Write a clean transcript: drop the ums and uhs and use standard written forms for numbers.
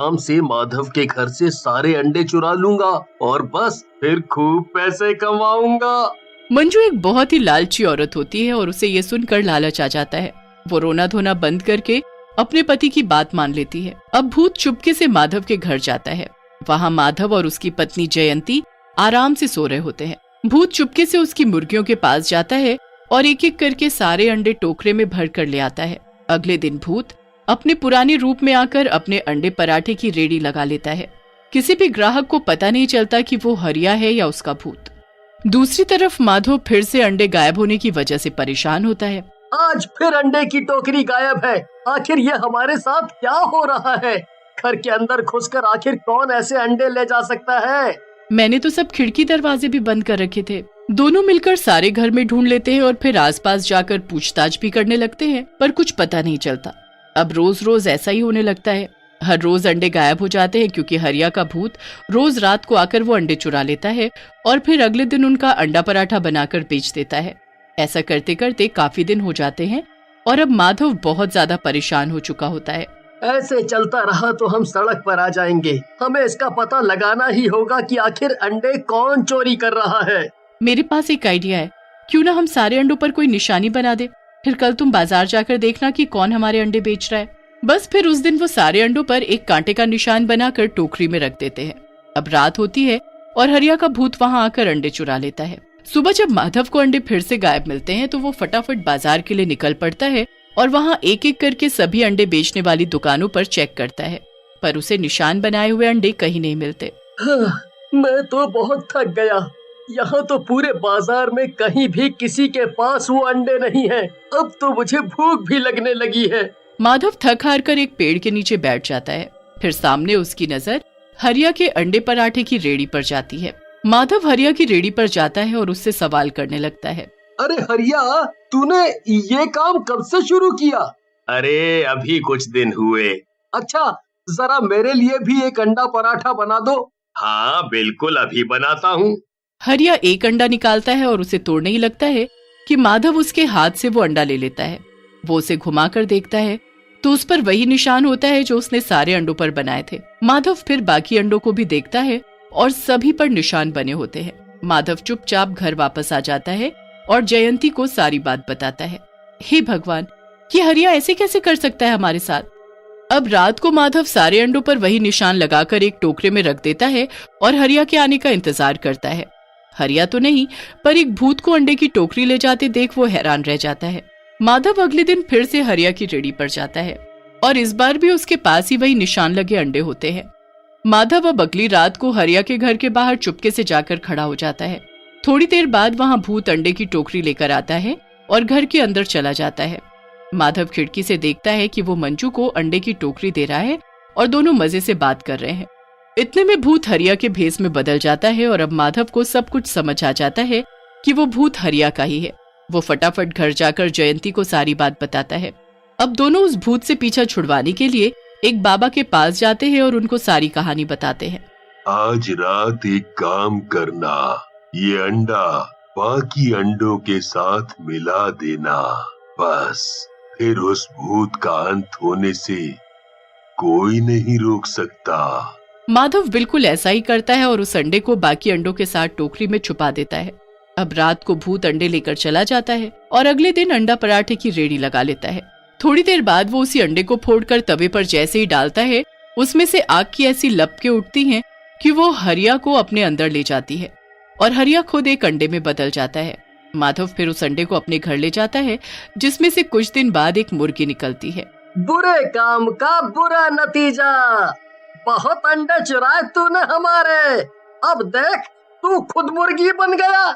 आराम से माधव के घर से सारे अंडे चुरा लूंगा और बस फिर खूब पैसे कमाऊंगा। मंजू एक बहुत ही लालची औरत होती है और उसे ये सुनकर लालच आ जाता है। वो रोना धोना बंद करके अपने पति की बात मान लेती है। अब भूत चुपके से माधव के घर जाता है। वहाँ माधव और उसकी पत्नी जयंती आराम से सो रहे होते हैं। भूत चुपके से उसकी मुर्गियों के पास जाता है और एक एक करके सारे अंडे टोकरे में भर कर ले आता है। अगले दिन भूत अपने पुराने रूप में आकर अपने अंडे पराठे की रेडी लगा लेता है। किसी भी ग्राहक को पता नहीं चलता कि वो हरिया है या उसका भूत। दूसरी तरफ माधव फिर से अंडे गायब होने की वजह से परेशान होता है। आज फिर अंडे की टोकरी गायब है। आखिर ये हमारे साथ क्या हो रहा है? घर के अंदर घुसकर आखिर कौन ऐसे अंडे ले जा सकता है? मैंने तो सब खिड़की दरवाजे भी बंद कर रखे थे। दोनों मिलकर सारे घर में ढूंढ लेते हैं और फिर आसपास जाकर पूछताछ भी करने लगते हैं, पर कुछ पता नहीं चलता। अब रोज रोज ऐसा ही होने लगता है। हर रोज अंडे गायब हो जाते हैं क्योंकि हरिया का भूत रोज रात को आकर वो अंडे चुरा लेता है और फिर अगले दिन उनका अंडा पराठा बनाकर बेच देता है। ऐसा करते करते काफी दिन हो जाते हैं और अब माधव बहुत ज्यादा परेशान हो चुका होता है। ऐसे चलता रहा तो हम सड़क पर आ जाएंगे। हमें इसका पता लगाना ही होगा कि आखिर अंडे कौन चोरी कर रहा है। मेरे पास एक आइडिया है, क्यों ना हम सारे अंडों पर कोई निशानी बना दे, फिर कल तुम बाजार जाकर देखना कि कौन हमारे अंडे बेच रहा है। बस फिर उस दिन वो सारे अंडों पर एक कांटे का निशान बनाकर टोकरी में रख देते हैं। अब रात होती है और हरिया का भूत वहाँ आकर अंडे चुरा लेता है। सुबह जब माधव को अंडे फिर से गायब मिलते हैं तो वो फटाफट बाजार के लिए निकल पड़ता है और वहाँ एक एक करके सभी अंडे बेचने वाली दुकानों पर चेक करता है, पर उसे निशान बनाए हुए अंडे कहीं नहीं मिलते। मैं तो बहुत थक गया। यहाँ तो पूरे बाजार में कहीं भी किसी के पास वो अंडे नहीं है। अब तो मुझे भूख भी लगने लगी है। माधव थक हार कर एक पेड़ के नीचे बैठ जाता है। फिर सामने उसकी नजर हरिया के अंडे पराठे की रेडी पर जाती है। माधव हरिया की रेडी पर जाता है और उससे सवाल करने लगता है। अरे हरिया, तूने ये काम कब से शुरू किया? अरे अभी कुछ दिन हुए। अच्छा, जरा मेरे लिए भी एक अंडा पराठा बना दो। हाँ बिल्कुल, अभी बनाता हूँ। हरिया एक अंडा निकालता है और उसे तोड़ने ही लगता है कि माधव उसके हाथ से वो अंडा ले लेता है। वो उसे घुमाकर देखता है तो उस पर वही निशान होता है जो उसने सारे अंडों पर बनाए थे। माधव फिर बाकी अंडों को भी देखता है और सभी पर निशान बने होते हैं। माधव चुपचाप घर वापस आ जाता है और जयंती को सारी बात बताता है। हे भगवान, ये हरिया ऐसे कैसे कर सकता है हमारे साथ? अब रात को माधव सारे अंडों पर वही निशान लगाकर एक टोकरे में रख देता है और हरिया के आने का इंतजार करता है। हरिया तो नहीं, पर एक भूत को अंडे की टोकरी ले जाते देख वो हैरान रह जाता है। माधव अगले दिन फिर से हरिया की रेडी पर जाता है और इस बार भी उसके पास ही वही निशान लगे अंडे होते हैं। माधव अब अगली रात को हरिया के घर के बाहर चुपके से जाकर खड़ा हो जाता है। थोड़ी देर बाद वहाँ भूत अंडे की टोकरी लेकर आता है और घर के अंदर चला जाता है। माधव खिड़की से देखता है कि वो मंजू को अंडे की टोकरी दे रहा है और दोनों मजे से बात कर रहे हैं। इतने में भूत हरिया के भेस में बदल जाता है और अब माधव को सब कुछ समझ आ जाता है कि वो भूत हरिया का ही है। वो फटाफट घर जाकर जयंती को सारी बात बताता है। अब दोनों उस भूत से पीछा छुड़वाने के लिए एक बाबा के पास जाते हैं और उनको सारी कहानी बताते हैं। आज रात एक काम करना, ये अंडा बाकी अंडों के साथ मिला देना, बस फिर उस भूत का अंत होने से कोई नहीं रोक सकता। माधव बिल्कुल ऐसा ही करता है और उस अंडे को बाकी अंडों के साथ टोकरी में छुपा देता है। अब रात को भूत अंडे लेकर चला जाता है और अगले दिन अंडा पराठे की रेडी लगा लेता है। थोड़ी देर बाद वो उसी अंडे को फोड़कर तवे पर जैसे ही डालता है, उसमें से आग की ऐसी लपकें उठती हैं कि वो हरिया को अपने अंदर ले जाती है और हरिया खुद एक अंडे में बदल जाता है। माधव फिर उस अंडे को अपने घर ले जाता है, जिसमें से कुछ दिन बाद एक मुर्गी निकलती है। बुरे काम का बुरा नतीजा। बहुत अंडे चुराए तूने हमारे। अब देख, तू खुद मुर्गी बन गया।